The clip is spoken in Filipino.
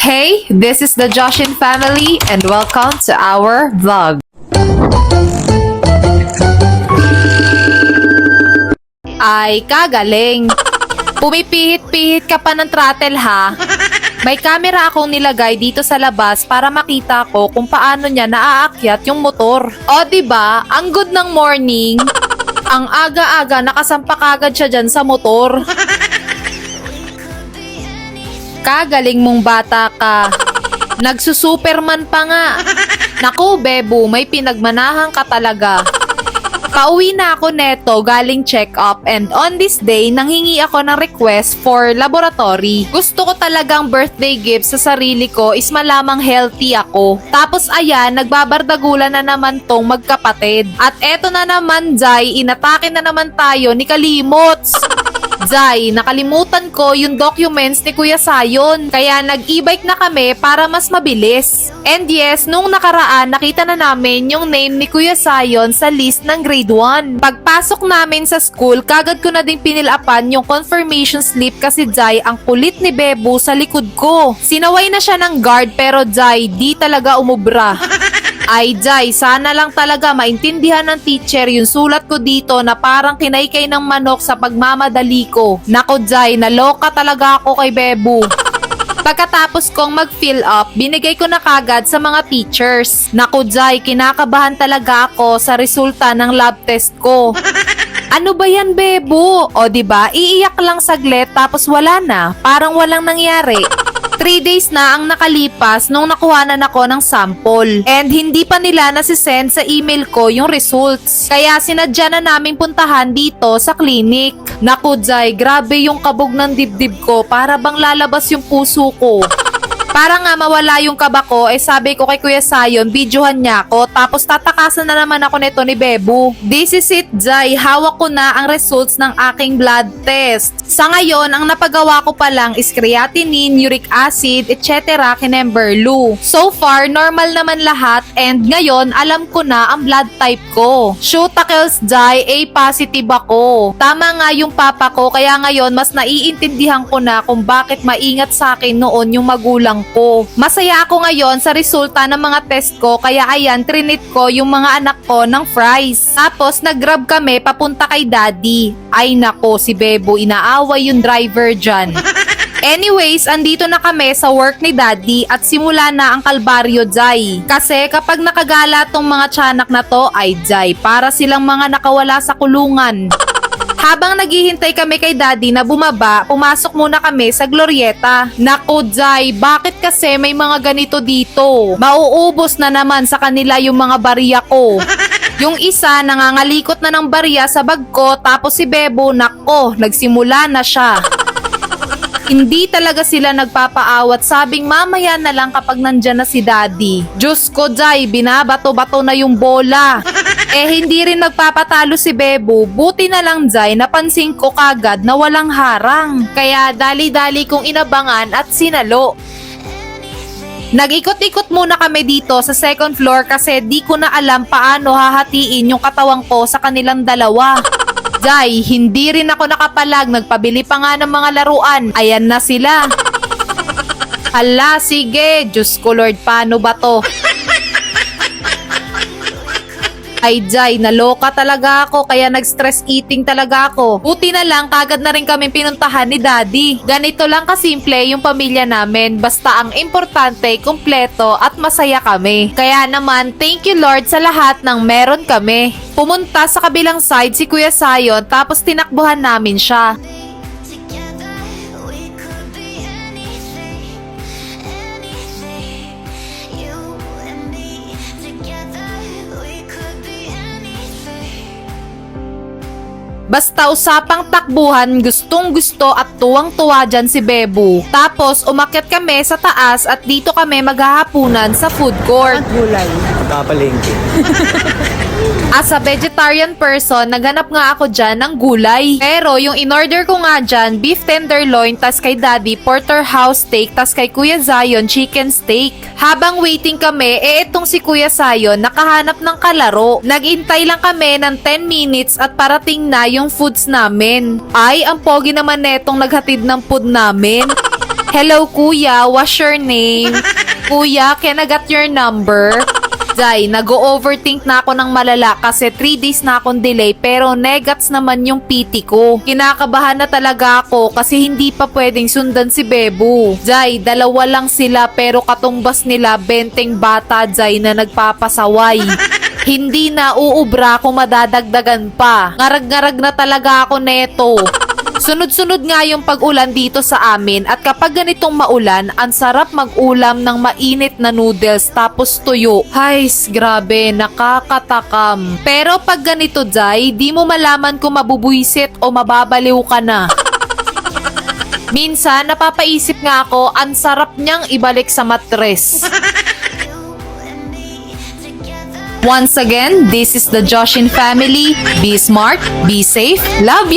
Hey, this is the Joshin family and welcome to our vlog. Ay, kagaling. Pumipihit-pihit ka pa ng throttle ha. May camera akong nilagay dito sa labas para makita ko kung paano niya naaakyat yung motor. O diba, ang good ng morning. Ang aga-aga nakasampak agad siya dyan sa motor. Kagaling mong bata ka. Nagsusuperman pa nga. Naku, Bebo, may pinagmanahan ka talaga. Pauwi na ako neto galing check-up and on this day, nanghingi ako ng request for laboratory. Gusto ko talagang birthday gift sa sarili ko is malamang healthy ako. Tapos ayan, nagbabardagulan na naman tong magkapatid. At eto na naman, Jai, inatake na naman tayo ni Kalimots. Jai, nakalimutan ko yung documents ni Kuya Sayon. Kaya nag-e-bike na kami para mas mabilis. And yes, nung nakaraan, nakita na namin yung name ni Kuya Sayon sa list ng grade 1. Pagpasok namin sa school, kagad ko na ding pinilapan yung confirmation slip kasi Jai, ang kulit ni Bebo sa likod ko. Sinaway na siya ng guard pero Jai, di talaga umubra. Ay Jai, sana lang talaga maintindihan ng teacher yung sulat ko dito na parang kinaykay ng manok sa pagmamadali ko. Nako Jai, naloka talaga ako kay Bebo. Pagkatapos kong mag-fill up, binigay ko na kagad sa mga teachers. Naku Jai, kinakabahan talaga ako sa resulta ng lab test ko. Ano ba yan, Bebo? O diba, iiyak lang saglit tapos wala na, parang walang nangyari. 3 days na ang nakalipas nung nakuhanan ako ng sample. And hindi pa nila nasisend sa email ko yung results. Kaya sinadya na naming puntahan dito sa clinic. Naku Jai, grabe yung kabog ng dibdib ko, para bang lalabas yung puso ko. Para nga mawala yung kaba ko, sabi ko kay Kuya Sayon, videohan niya ako, tapos tatakasan na naman ako nito ni Bebo. This is it, Jai. Hawak ko na ang results ng aking blood test. Sa ngayon, ang napagawa ko pa lang is creatinine, uric acid, etc. kinemberlu. So far, normal naman lahat and ngayon, alam ko na ang blood type ko. Shootakels, Jai, A positive ako. Tama nga yung papa ko, kaya ngayon mas naiintindihan ko na kung bakit maingat sa akin noon yung magulang ko. Masaya ako ngayon sa resulta ng mga test ko, kaya ayan, trinit ko yung mga anak ko ng fries. Tapos nag-grab kami papunta kay daddy. Ay nako, si Bebo, inaaway yung driver dyan. Anyways, andito na kami sa work ni daddy at simula na ang kalbaryo, Jai. Kasi kapag nakagala tong mga tiyanak na to, ay Jai, para silang mga nakawala sa kulungan. Habang naghihintay kami kay daddy na bumaba, pumasok muna kami sa Glorieta. Naku Jai, bakit kasi may mga ganito dito? Mauubos na naman sa kanila yung mga barya ko. Yung isa nangangalikot na ng barya sa bag ko, tapos si Bebo, nako, nagsimula na siya. Hindi talaga sila nagpapaawat, sabing mamaya na lang kapag nandyan na si daddy. Diyos ko Jai, binabato-bato na yung bola. Hindi rin nagpapatalo si Bebo, buti na lang Jai, napansin ko kagad na walang harang. Kaya dali-dali kong inabangan at sinalo. Nag-ikot-ikot muna kami dito sa second floor kasi di ko na alam paano hahatiin yung katawang ko sa kanilang dalawa. Jai, hindi rin ako nakapalag, nagpabili pa nga ng mga laruan. Ayan na sila. Hala, sige, Diyos ko Lord, paano ba to? Ay Jai, naloka talaga ako, kaya nag-stress eating talaga ako. Buti na lang, kagad na rin kami pinuntahan ni daddy. Ganito lang kasimple yung pamilya namin, basta ang importante, kumpleto at masaya kami. Kaya naman, thank you Lord sa lahat ng meron kami. Pumunta sa kabilang side si Kuya Sayon, tapos tinakbuhan namin siya. Basta usapang takbuhan, gustong gusto at tuwang-tuwa dyan si Bebo. Tapos umakyat kami sa taas at dito kami maghahapunan sa food court. Gulay. Kapalengke. As a vegetarian person, naghanap nga ako dyan ng gulay. Pero yung in-order ko nga dyan, beef tenderloin, tas kay daddy, porterhouse steak, tas kay Kuya Zion, chicken steak. Habang waiting kami, etong si Kuya Zion, nakahanap ng kalaro. Nagintay lang kami ng 10 minutes at parating na yung foods namin. Ay, ang pogi naman netong naghatid ng food namin. Hello kuya, what's your name? Kuya, can I get your number? Jai, nag-overthink na ako ng malala kasi 3 days na akong delay pero negats naman yung PT ko. Kinakabahan na talaga ako kasi hindi pa pwedeng sundan si Bebo. Jai, dalawa lang sila pero katumbas nila 20 bata Jai na nagpapasaway. Hindi na uubra kung madadagdagan pa. Ngarag-ngarag na talaga ako neto. Sunod-sunod nga yung pag-ulan dito sa amin at kapag ganitong maulan, ang sarap mag-ulam ng mainit na noodles tapos tuyo. Hays, grabe, nakakatakam. Pero pag ganito, Jai, di mo malaman kung mabubuisit o mababaliw ka na. Minsan, napapaisip nga ako, ang sarap niyang ibalik sa matres. Once again, this is the Joshin family. Be smart, be safe, love ya!